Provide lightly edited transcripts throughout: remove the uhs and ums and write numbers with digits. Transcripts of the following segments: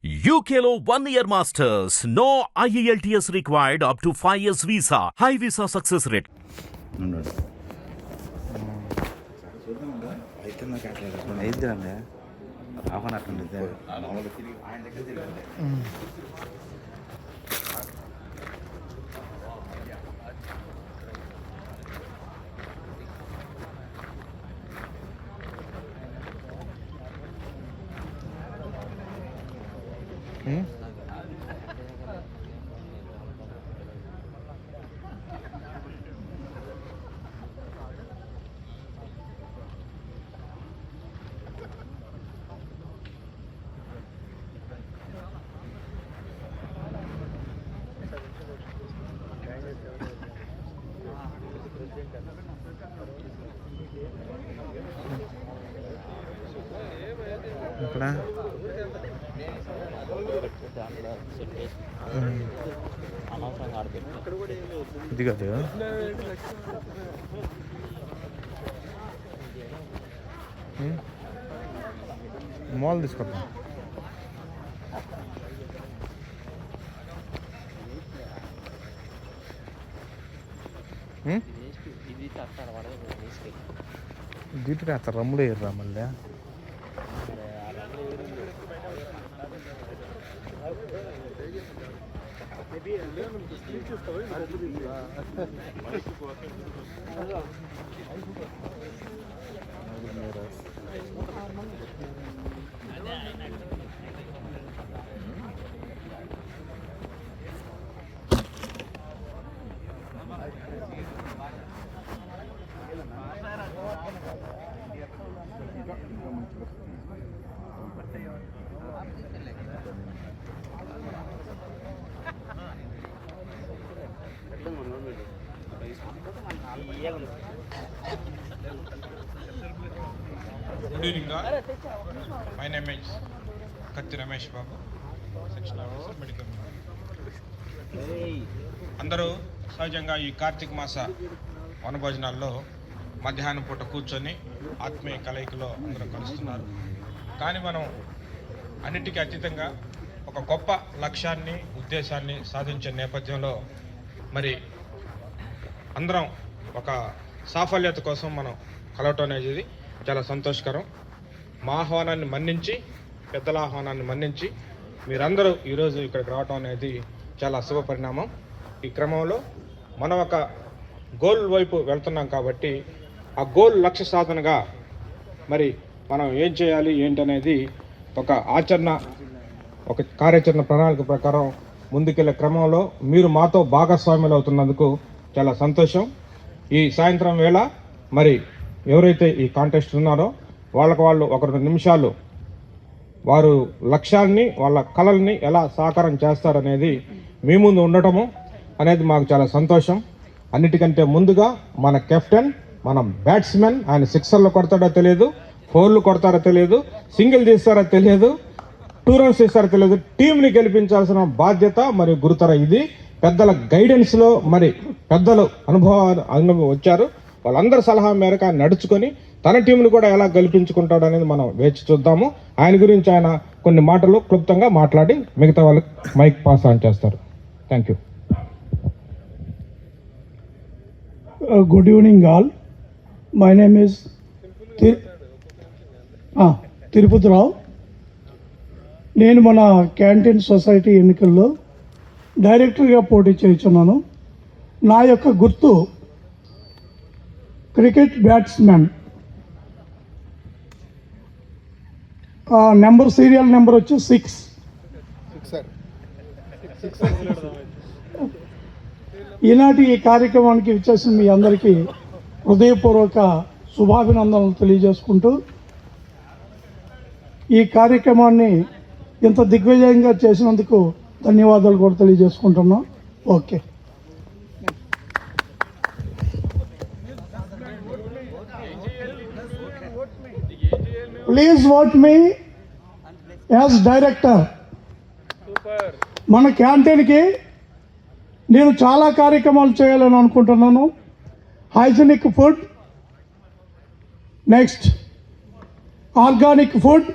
UKLO 1 year masters. No IELTS required up to 5 years visa. High visa success rate. ఇక్కడ ఇది కదా mall తీసుకుంటాం. దీంట్లో అసలు రమ్ములు వేయర్రా మళ్ళీ. Good evening all. My name is Katti Ramesh Babu, Section Officer Medical. అందరూ సహజంగా ఈ కార్తీక మాస వనభోజనాల్లో మధ్యాహ్నం పూట కూర్చొని ఆత్మీయ కలయికలో అందరూ కలుస్తున్నారు. కానీ మనం అన్నిటికీ అతీతంగా ఒక గొప్ప లక్ష్యాన్ని ఉద్దేశాన్ని సాధించే నేపథ్యంలో మరి అందరం ఒక సాఫల్యత కోసం మనం కలవటం అనేది చాలా సంతోషకరం. మా ఆహ్వానాన్ని మన్నించి, పెద్దల ఆహ్వానాన్ని మన్నించి మీరందరూ ఈరోజు ఇక్కడికి రావటం అనేది చాలా శుభ పరిణామం. ఈ క్రమంలో మనం ఒక గోల్ వైపు వెళ్తున్నాం కాబట్టి ఆ గోల్ లక్ష్య సాధనగా మరి మనం ఏం చేయాలి ఏంటనేది ఒక ఆచరణ, ఒక కార్యాచరణ ప్రణాళిక ప్రకారం ముందుకెళ్లే క్రమంలో మీరు మాతో భాగస్వాములు అవుతున్నందుకు చాలా సంతోషం. ఈ సాయంత్రం వేళ మరి ఎవరైతే ఈ కాంటెస్ట్ ఉన్నారో వాళ్ళకు వాళ్ళు ఒక 2 నిమిషాలు వారు లక్ష్యాన్ని, వాళ్ళ కళల్ని ఎలా సాకారం చేస్తారనేది మీ ముందు ఉండటము అనేది మాకు చాలా సంతోషం. అన్నిటికంటే ముందుగా మన కెప్టెన్, మన బ్యాట్స్మెన్, ఆయన సిక్సర్లు కొడతాడో తెలియదు, 4లు కొడతారో తెలియదు, సింగిల్ తీస్తారో తెలియదు, 2 రన్స్ తీస్తారో తెలియదు. టీంని గెలిపించాల్సిన బాధ్యత మరియు గురుతర ఇది. పెద్దల గైడెన్స్లో మరి పెద్దలు అనుభవం వచ్చారు. వాళ్ళందరి సలహా మేరకు ఆయన నడుచుకొని తన టీంను కూడా ఎలా గెలిపించుకుంటాడు అనేది మనం వేచి చూద్దాము. ఆయన గురించి ఆయన కొన్ని మాటలు క్లుప్తంగా మాట్లాడి మిగతా వాళ్ళకి మైక్ పాస్ ఆన్ చేస్తారు. Thank you. Good evening all. My name is Tirupatirao. నేను మన క్యాంటీన్ సొసైటీ ఎన్నికల్లో డైరెక్టర్గా పోటీ చేస్తున్నాను. నా యొక్క గుర్తు క్రికెట్ బ్యాట్స్మెన్. సీరియల్ నెంబర్ వచ్చి 6. ఈనాటి ఈ కార్యక్రమానికి విచ్చేసిన మీ అందరికీ హృదయపూర్వక శుభాభినందనలు తెలియజేసుకుంటూ ఈ కార్యక్రమాన్ని ఇంత దిగ్విజయంగా చేసినందుకు ధన్యవాదాలు కూడా తెలియజేసుకుంటున్నాం. Okay. Please vote me as director. మన క్యాంటీన్కి నేను చాలా కార్యక్రమాలు చేయాలని అనుకుంటున్నాను. Hygienic food, next organic food,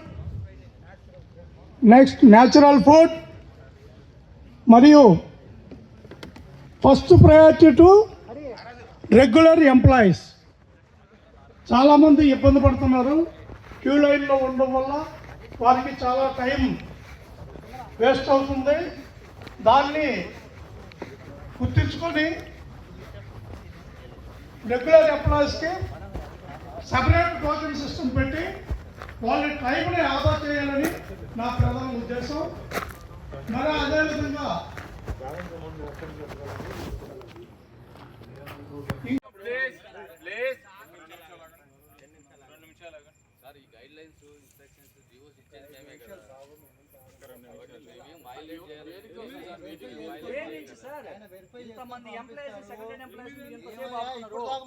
next natural food, మరియు first priority to regular employees. చాలామంది ఇబ్బంది పడుతున్నారు క్యూ లైన్లో ఉండడం వల్ల, వారికి చాలా టైం వేస్ట్ అవుతుంది. దాన్ని గుర్తించుకొని రెగ్యులర్ ఎంప్లాయీస్కి సపరేట్ టోకెన్ సిస్టమ్ పెట్టి వాళ్ళ టైంని ఆదా చేయాలని నా ప్రధాన ఉద్దేశం. మరి అదేవిధంగా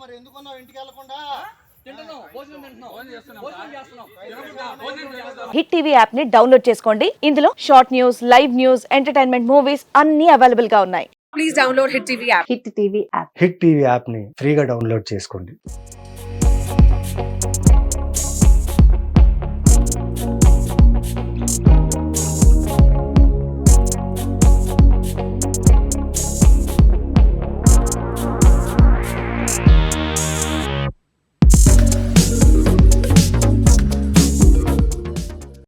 మరి ఎందుకున్నావు ఇంటికి వెళ్ళకుండా? హిట్ టీవీ యాప్ ని డౌన్లోడ్ చేసుకోండి. ఇందులో short news, live news, entertainment movies అన్ని అవైలబుల్ గా ఉన్నాయి. Please download hit TV app. Hit TV యాప్ని ఫ్రీగా డౌన్లోడ్ చేసుకోండి.